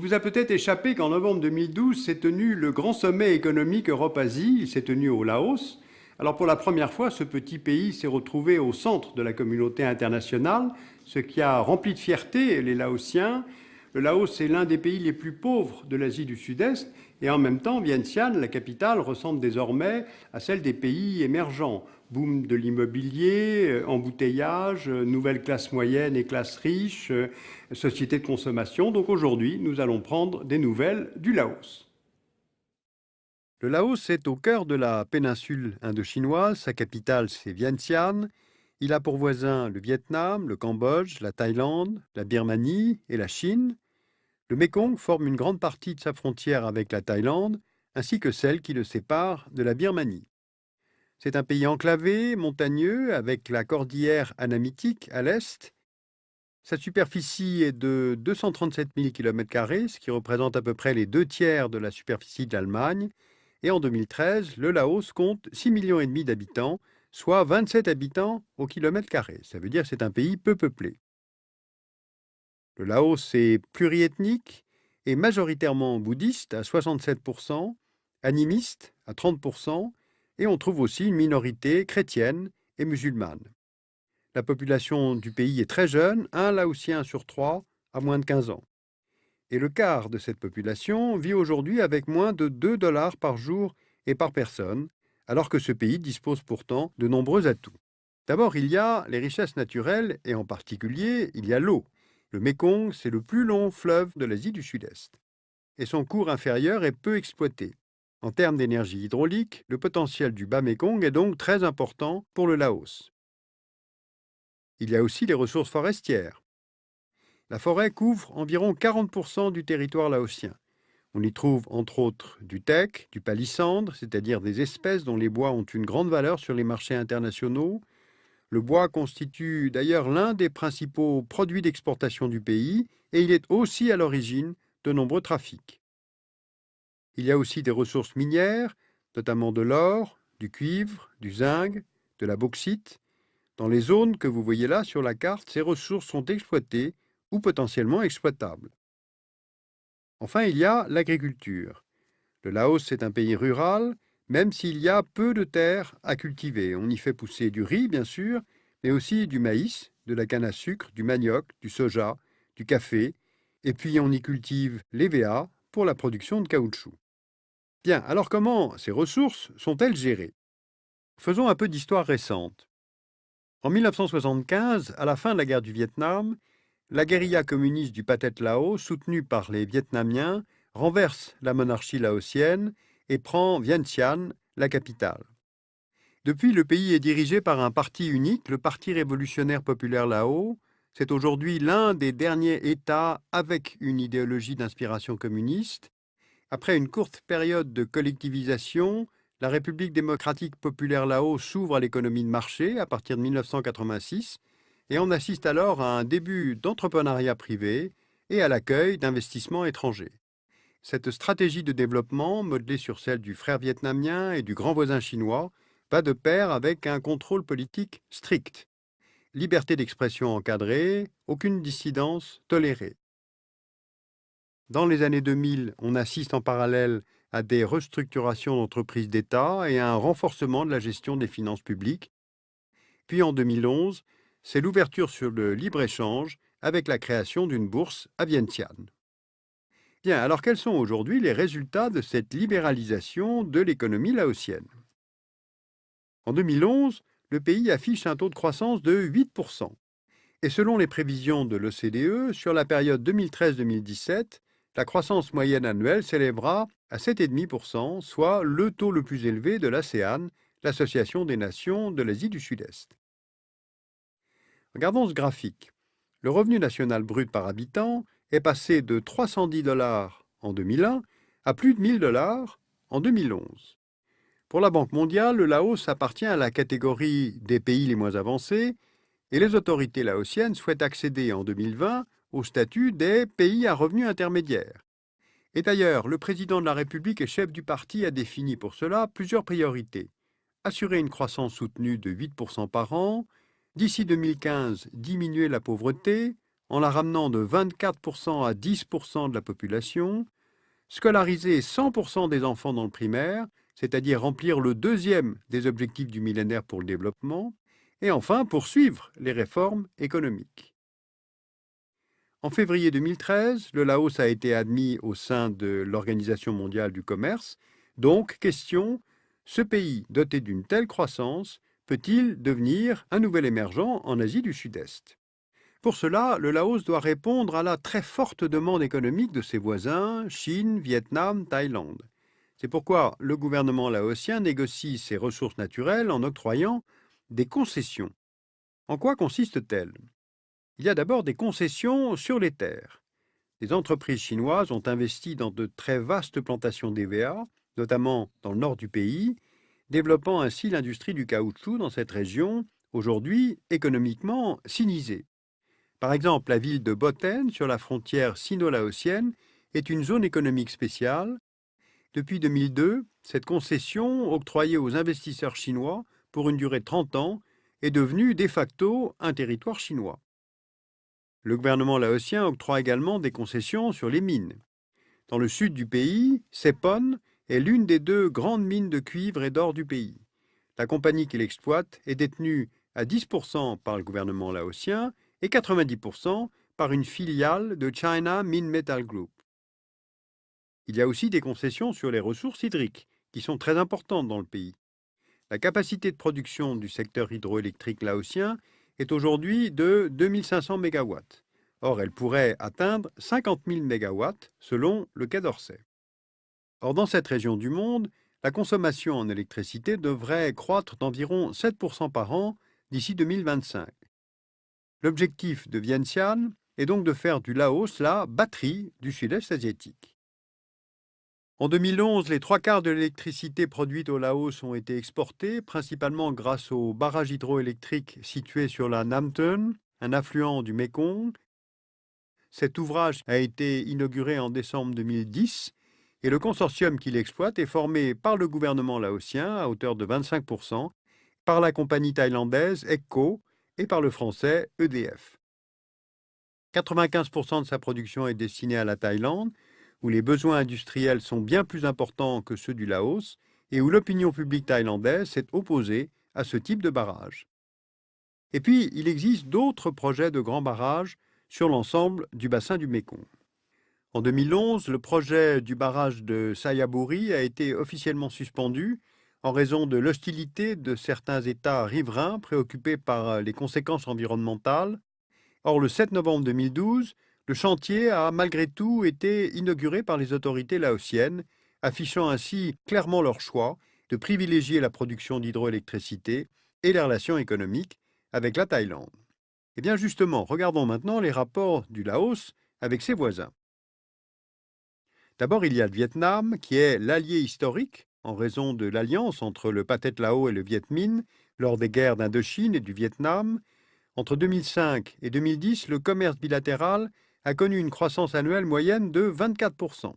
vous a peut-être échappé qu'en novembre 2012 s'est tenu le grand sommet économique Europe-Asie. Il s'est tenu au Laos. Alors pour la première fois, ce petit pays s'est retrouvé au centre de la communauté internationale, ce qui a rempli de fierté les Laotiens. Le Laos est l'un des pays les plus pauvres de l'Asie du Sud-Est et en même temps, Vientiane, la capitale, ressemble désormais à celle des pays émergents. Boom de l'immobilier, embouteillage, nouvelle classe moyenne et classe riche, société de consommation. Donc aujourd'hui, nous allons prendre des nouvelles du Laos. Le Laos est au cœur de la péninsule indochinoise. Sa capitale, c'est Vientiane. Il a pour voisins le Vietnam, le Cambodge, la Thaïlande, la Birmanie et la Chine. Le Mékong forme une grande partie de sa frontière avec la Thaïlande, ainsi que celle qui le sépare de la Birmanie. C'est un pays enclavé, montagneux, avec la cordillère Anamitique à l'est. Sa superficie est de 237 000 km², ce qui représente à peu près les 2 tiers de la superficie de l'Allemagne. Et en 2013, le Laos compte 6,5 millions d'habitants, soit 27 habitants au kilomètre carré. Ça veut dire que c'est un pays peu peuplé. Le Laos est pluriethnique et majoritairement bouddhiste à 67%, animiste à 30%, et on trouve aussi une minorité chrétienne et musulmane. La population du pays est très jeune, un Laotien sur 3 a moins de 15 ans. Et le quart de cette population vit aujourd'hui avec moins de 2 dollars par jour et par personne, alors que ce pays dispose pourtant de nombreux atouts. D'abord, il y a les richesses naturelles et en particulier, il y a l'eau. Le Mékong, c'est le plus long fleuve de l'Asie du Sud-Est. Et son cours inférieur est peu exploité. En termes d'énergie hydraulique, le potentiel du bas Mékong est donc très important pour le Laos. Il y a aussi les ressources forestières. La forêt couvre environ 40% du territoire laotien. On y trouve entre autres du teck, du palissandre, c'est-à-dire des espèces dont les bois ont une grande valeur sur les marchés internationaux. Le bois constitue d'ailleurs l'un des principaux produits d'exportation du pays et il est aussi à l'origine de nombreux trafics. Il y a aussi des ressources minières, notamment de l'or, du cuivre, du zinc, de la bauxite. Dans les zones que vous voyez là sur la carte, ces ressources sont exploitées ou potentiellement exploitables. Enfin, il y a l'agriculture. Le Laos est un pays rural, même s'il y a peu de terres à cultiver. On y fait pousser du riz, bien sûr, mais aussi du maïs, de la canne à sucre, du manioc, du soja, du café, et puis on y cultive l'EVA pour la production de caoutchouc. Bien, alors comment ces ressources sont-elles gérées? Faisons un peu d'histoire récente. En 1975, à la fin de la guerre du Vietnam, la guérilla communiste du Pathet Lao, soutenue par les Vietnamiens, renverse la monarchie laotienne et prend Vientiane, la capitale. Depuis, le pays est dirigé par un parti unique, le Parti révolutionnaire populaire Lao. C'est aujourd'hui l'un des derniers États avec une idéologie d'inspiration communiste. Après une courte période de collectivisation, la République démocratique populaire Lao s'ouvre à l'économie de marché à partir de 1986 et on assiste alors à un début d'entrepreneuriat privé et à l'accueil d'investissements étrangers. Cette stratégie de développement, modelée sur celle du frère vietnamien et du grand voisin chinois, va de pair avec un contrôle politique strict. Liberté d'expression encadrée, aucune dissidence tolérée. Dans les années 2000, on assiste en parallèle à des restructurations d'entreprises d'État et à un renforcement de la gestion des finances publiques. Puis en 2011, c'est l'ouverture sur le libre-échange avec la création d'une bourse à Vientiane. Bien, alors quels sont aujourd'hui les résultats de cette libéralisation de l'économie laotienne? En 2011, le pays affiche un taux de croissance de 8%. Et selon les prévisions de l'OCDE, sur la période 2013-2017, la croissance moyenne annuelle s'élèvera à 7,5%, soit le taux le plus élevé de l'ASEAN, l'Association des nations de l'Asie du Sud-Est. Regardons ce graphique. Le revenu national brut par habitant est passé de 310 dollars en 2001 à plus de 1000 dollars en 2011. Pour la Banque mondiale, le Laos appartient à la catégorie des pays les moins avancés et les autorités laotiennes souhaitent accéder en 2020 au statut des pays à revenus intermédiaires. Et d'ailleurs, le président de la République et chef du parti a défini pour cela plusieurs priorités. Assurer une croissance soutenue de 8% par an, d'ici 2015, diminuer la pauvreté, en la ramenant de 24% à 10% de la population, scolariser 100% des enfants dans le primaire, c'est-à-dire remplir le deuxième des objectifs du millénaire pour le développement, et enfin poursuivre les réformes économiques. En février 2013, le Laos a été admis au sein de l'Organisation mondiale du commerce. Donc, question, ce pays doté d'une telle croissance peut-il devenir un nouvel émergent en Asie du Sud-Est? Pour cela, le Laos doit répondre à la très forte demande économique de ses voisins, Chine, Vietnam, Thaïlande. C'est pourquoi le gouvernement laotien négocie ses ressources naturelles en octroyant des concessions. En quoi consiste-t-elle? Il y a d'abord des concessions sur les terres. Les entreprises chinoises ont investi dans de très vastes plantations d'EVA, notamment dans le nord du pays, développant ainsi l'industrie du caoutchouc dans cette région, aujourd'hui économiquement sinisée. Par exemple, la ville de Boten, sur la frontière sino-laotienne, est une zone économique spéciale. Depuis 2002, cette concession, octroyée aux investisseurs chinois pour une durée de 30 ans, est devenue de facto un territoire chinois. Le gouvernement laotien octroie également des concessions sur les mines. Dans le sud du pays, Sepon est l'une des deux grandes mines de cuivre et d'or du pays. La compagnie qui l'exploite est détenue à 10% par le gouvernement laotien et 90% par une filiale de China Mine Metal Group. Il y a aussi des concessions sur les ressources hydriques, qui sont très importantes dans le pays. La capacité de production du secteur hydroélectrique laotien est aujourd'hui de 2500 MW. Or, elle pourrait atteindre 50 000 MW selon le Quai d'Orsay. Or, dans cette région du monde, la consommation en électricité devrait croître d'environ 7% par an d'ici 2025. L'objectif de Vientiane est donc de faire du Laos la batterie du sud-est asiatique. En 2011, les 3/4 de l'électricité produite au Laos ont été exportés, principalement grâce au barrage hydroélectrique situé sur la Nam Ton, un affluent du Mékong. Cet ouvrage a été inauguré en décembre 2010 et le consortium qui l'exploite est formé par le gouvernement laotien à hauteur de 25%, par la compagnie thaïlandaise ECCO et par le français EDF. 95% de sa production est destinée à la Thaïlande, où les besoins industriels sont bien plus importants que ceux du Laos et où l'opinion publique thaïlandaise s'est opposée à ce type de barrage. Et puis, il existe d'autres projets de grands barrages sur l'ensemble du bassin du Mékong. En 2011, le projet du barrage de Sayaburi a été officiellement suspendu en raison de l'hostilité de certains États riverains préoccupés par les conséquences environnementales. Or, le 7 novembre 2012, le chantier a malgré tout été inauguré par les autorités laotiennes, affichant ainsi clairement leur choix de privilégier la production d'hydroélectricité et les relations économiques avec la Thaïlande. Eh bien justement, regardons maintenant les rapports du Laos avec ses voisins. D'abord, il y a le Vietnam, qui est l'allié historique en raison de l'alliance entre le Pathet Lao et le Viet Minh lors des guerres d'Indochine et du Vietnam. Entre 2005 et 2010, le commerce bilatéral a connu une croissance annuelle moyenne de 24%.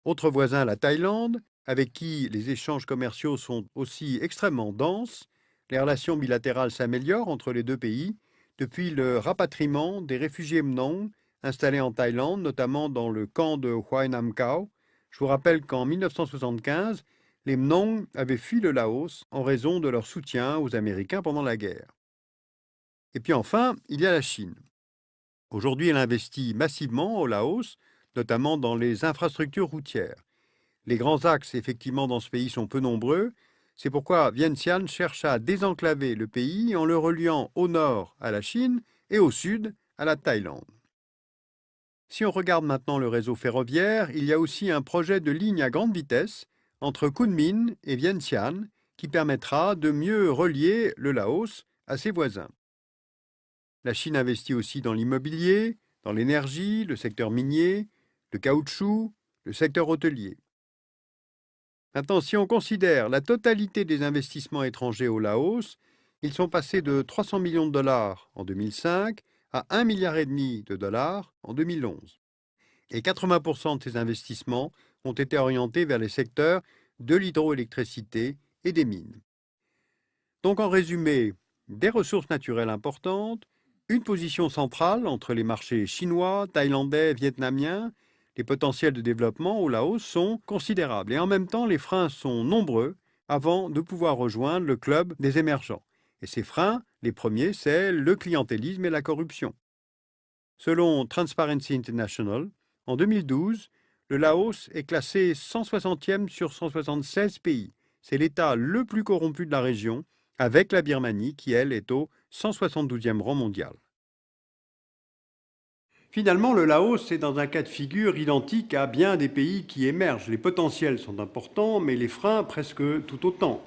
Autre voisin, la Thaïlande, avec qui les échanges commerciaux sont aussi extrêmement denses. Les relations bilatérales s'améliorent entre les deux pays depuis le rapatriement des réfugiés Mnong installés en Thaïlande, notamment dans le camp de Huay Nam Khao. Je vous rappelle qu'en 1975, les Mnong avaient fui le Laos en raison de leur soutien aux Américains pendant la guerre. Et puis enfin, il y a la Chine. Aujourd'hui, elle investit massivement au Laos, notamment dans les infrastructures routières. Les grands axes, effectivement, dans ce pays sont peu nombreux. C'est pourquoi Vientiane cherche à désenclaver le pays en le reliant au nord à la Chine et au sud à la Thaïlande. Si on regarde maintenant le réseau ferroviaire, il y a aussi un projet de ligne à grande vitesse entre Kunming et Vientiane qui permettra de mieux relier le Laos à ses voisins. La Chine investit aussi dans l'immobilier, dans l'énergie, le secteur minier, le caoutchouc, le secteur hôtelier. Maintenant, si on considère la totalité des investissements étrangers au Laos, ils sont passés de 300 millions de dollars en 2005 à 1,5 milliard de dollars en 2011. Et 80% de ces investissements ont été orientés vers les secteurs de l'hydroélectricité et des mines. Donc en résumé, des ressources naturelles importantes, une position centrale entre les marchés chinois, thaïlandais, vietnamiens. Les potentiels de développement au Laos sont considérables et en même temps, les freins sont nombreux avant de pouvoir rejoindre le club des émergents. Et ces freins, les premiers, c'est le clientélisme et la corruption. Selon Transparency International, en 2012, le Laos est classé 160e sur 176 pays. C'est l'État le plus corrompu de la région, avec la Birmanie qui, elle, est au 172e rang mondial. Finalement, le Laos est dans un cas de figure identique à bien des pays qui émergent. Les potentiels sont importants, mais les freins presque tout autant.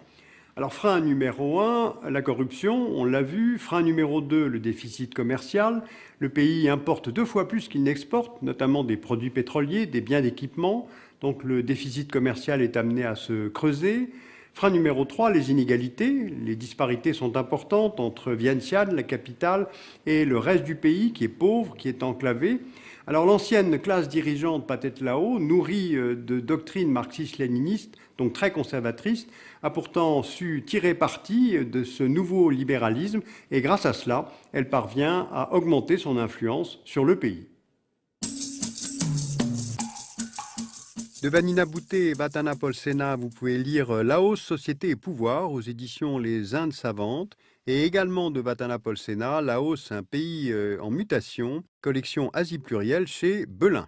Alors, frein numéro 1, la corruption, on l'a vu. Frein numéro 2, le déficit commercial. Le pays importe 2 fois plus qu'il n'exporte, notamment des produits pétroliers, des biens d'équipement. Donc, le déficit commercial est amené à se creuser. Frein numéro 3, les inégalités. Les disparités sont importantes entre Vientiane, la capitale, et le reste du pays qui est pauvre, qui est enclavé. Alors l'ancienne classe dirigeante Pathet Lao, nourrie de doctrines marxistes-léninistes, donc très conservatrices, a pourtant su tirer parti de ce nouveau libéralisme et grâce à cela, elle parvient à augmenter son influence sur le pays. De Vanina Boutet et Vatana Polsena, vous pouvez lire Laos, Société et Pouvoir aux éditions Les Indes Savantes et également de Vatana Polsena, Laos, un pays en mutation, collection Asie plurielle chez Belin.